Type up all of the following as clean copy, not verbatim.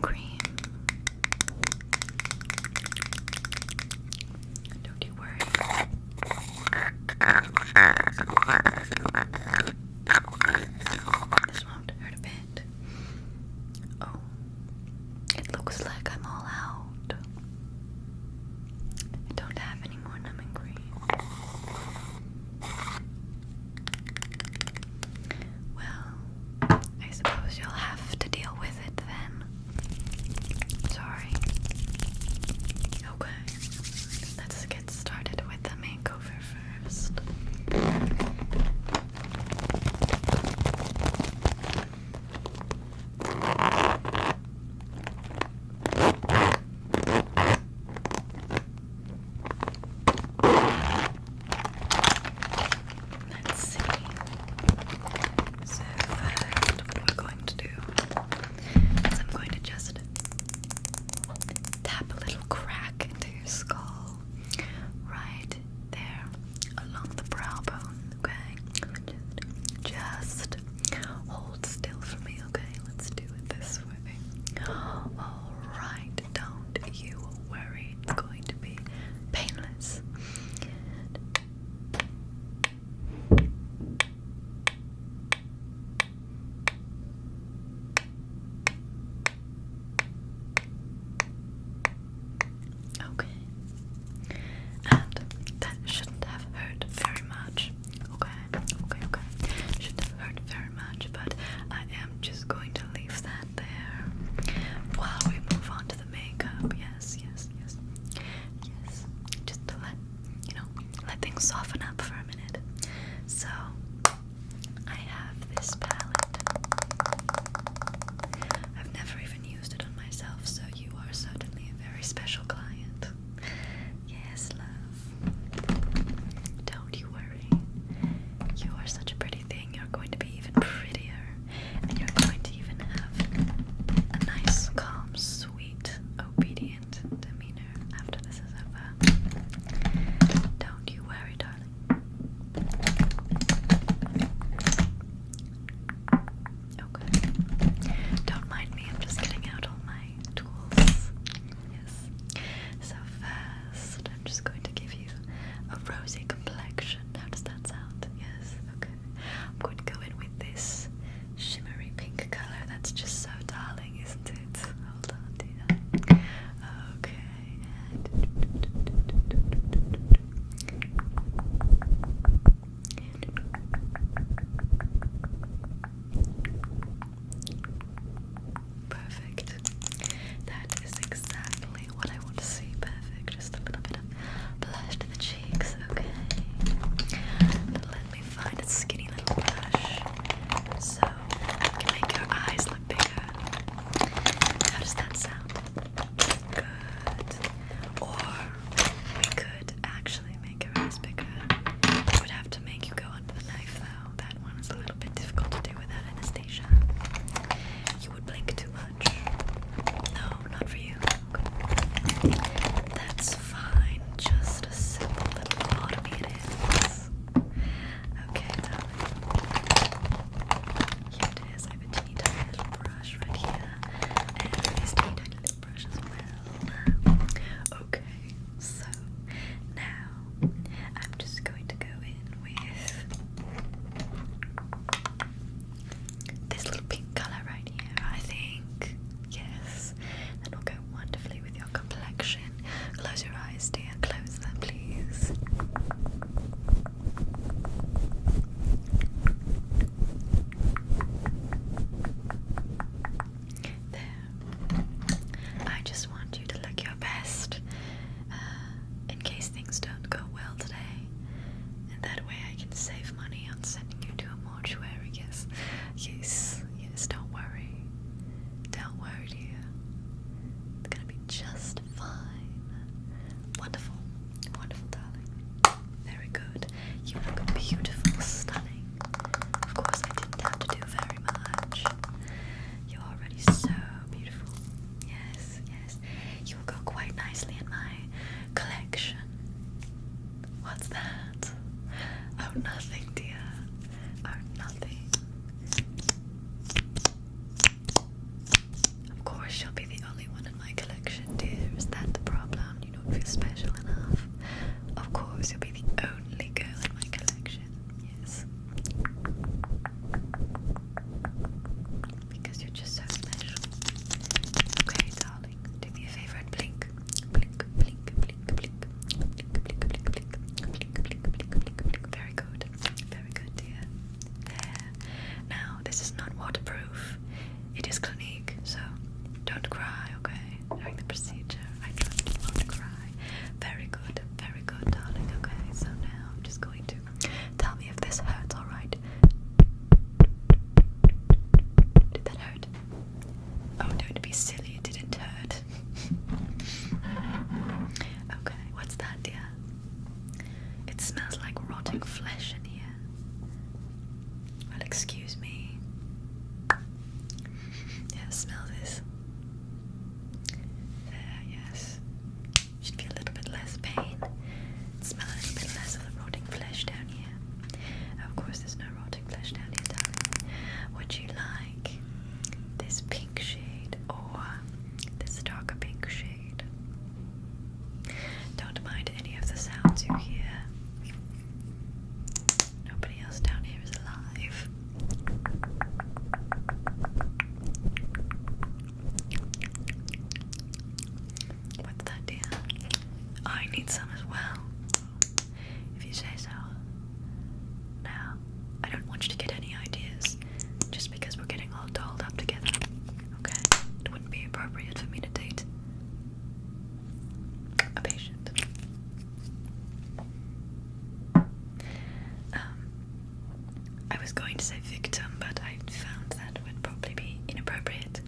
cream. Don't you worry. This won't hurt a bit. Oh, it looks like I'm all out. I don't have any more numbing cream. Well, I suppose you'll have to deal with it then. this is not waterproof. It is Clinique, so don't cry, okay? During the procedure, I trust you won't cry. Very good, darling. Okay, so now I'm just going to tell me if this hurts, alright? Did that hurt? Oh, don't be silly, it didn't hurt. Okay, what's that, dear? It smells like rotting flesh in here. Well, excuse me. Yeah, smell this. There, yes. Should feel a little bit less pain. Smell a little bit less of the rotting flesh down here. Of course, there's no rotting flesh down here, darling. Would you like this pink shade or this darker pink shade? Don't mind any of the sounds you hear. Nobody else down here is alive. What's that, dear? I need some as well, if you say so. Now, I don't want you to get any ideas just because we're getting all dolled up together, okay? It wouldn't be appropriate for me to date a patient. I was going to say victim, but I found that would probably be inappropriate.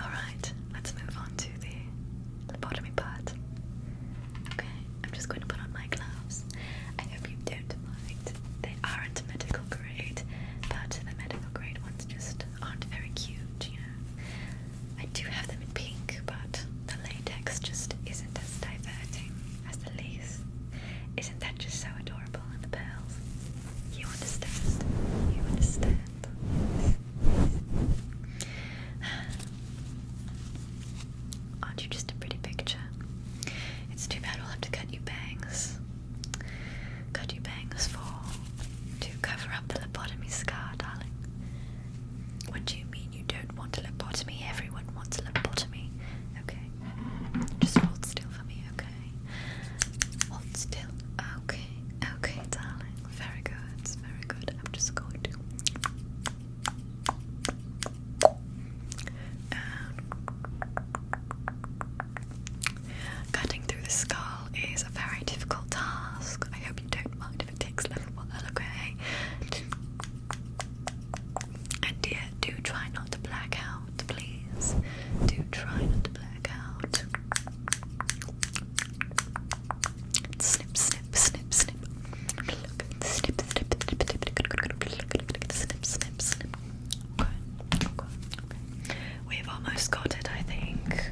Alright, let's move on to the lobotomy part. Okay, I'm just going to put on my gloves. I hope you don't mind. They aren't medical grade, but the medical grade ones just aren't very cute, you know. I do have them in pink, but the latex just isn't as diverting as the lace. Isn't that just so adorable in the pearls? You understand? You understand? Aren't you just a pretty picture? It's too bad we'll have to cut you bangs. Cut you bangs to cover up the lobotomy scar, darling. What do you mean you don't want a lobotomy? Everyone wants a lobotomy. Okay. Just hold still for me, okay? Hold still. Okay. Okay, darling. Very good. Very good. I'm just going to cutting through the skull is a very difficult task. I hope you don't mind if it takes a little while, okay? And dear, do try not to black out, please. Do try not to black out. Snip, snip, snip, snip. Snip, snip, snip, snip, snip, snip. Okay. We've almost got it, I think.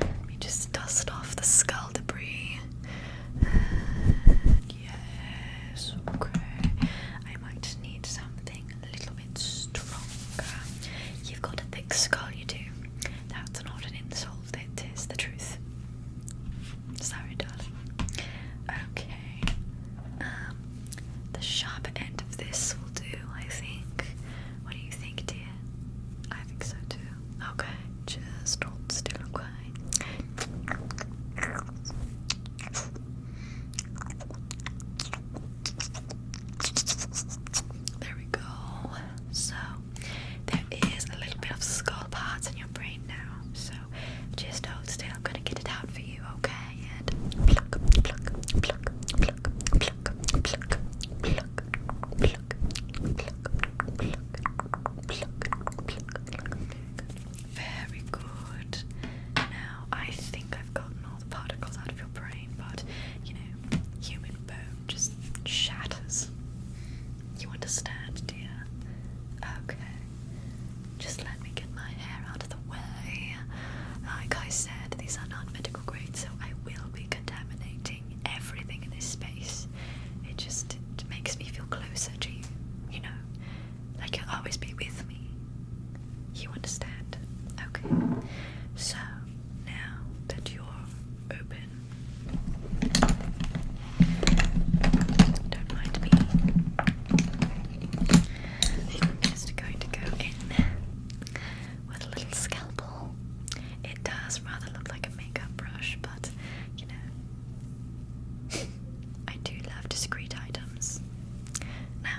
Let me just dust off the skull debris. And yes, okay. I might need something a little bit stronger. You've got a thick skull, you do. That's not an insult, it is the truth. Sorry, darling. Okay. The sharp end of this will do, I think. What do you think, dear? I think so too. Okay, just hold still, okay? There we go. So, there is a little bit of skull parts in your brain now. So, just hold still. I'm gonna get it out for you, okay? And pluck, pluck, pluck, pluck, pluck, pluck, pluck, pluck, pluck, Very good. Now, I think I've gotten all the particles out of your brain, but, you know, human bone just shatters. You understand, dear? Okay. Just let me get my hair out of the way. Like I said, these are not medical grade, so I will be contaminating everything in this space. It makes me feel closer to you, you know? Like you'll always be with me. You understand? Okay. So, now that you're open, don't mind me. I'm just going to go in with a little scalpel. It does rather look like a makeup brush, but, you know, I do love discreet items. Now,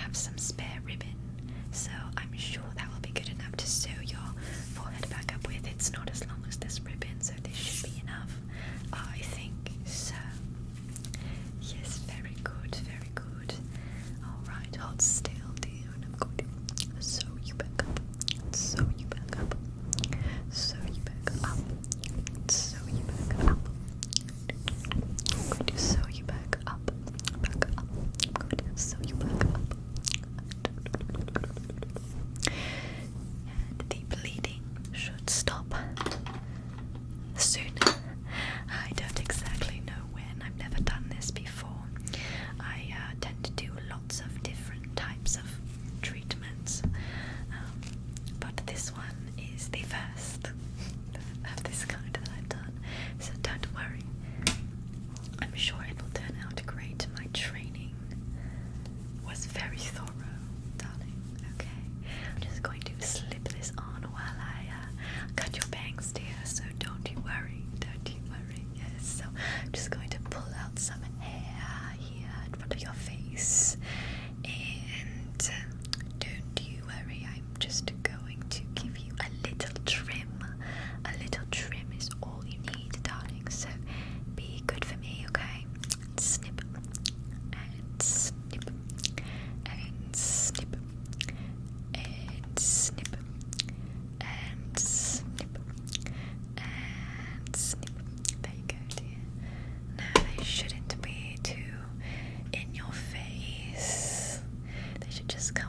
have some spare ribbon, so I'm sure that will be good enough to sew your forehead back up with. It's not as long as this ribbon, so this should be enough, I think. So, yes, very good, very good. Alright, hold still, dear, and I'm going to sew you back up, sew you back up, sew you back up, sew you back up. I'm going to sew you back up, back up. I'm going to sew you back up. And the bleeding should stop soon. I don't exactly know when. I've never done this before. I tend to do lots of different types of treatments, but this one is the first of this kind that I've done, so don't worry. I'm sure it will turn out great. My training was very thorough, darling. Okay, I'm just going to slip this on while I cut your bangs, dear, so don't you worry, don't you worry. Yes, so I'm just going to pull out some hair here in front of your face, and don't you worry, I'm just going to give you a little trim. A little trim is all you need, darling, so be good for me, okay? Snip, and snip, and snip, and snip, and snip, and snip. There you go, dear. Now they shouldn't be too in your face. They should just come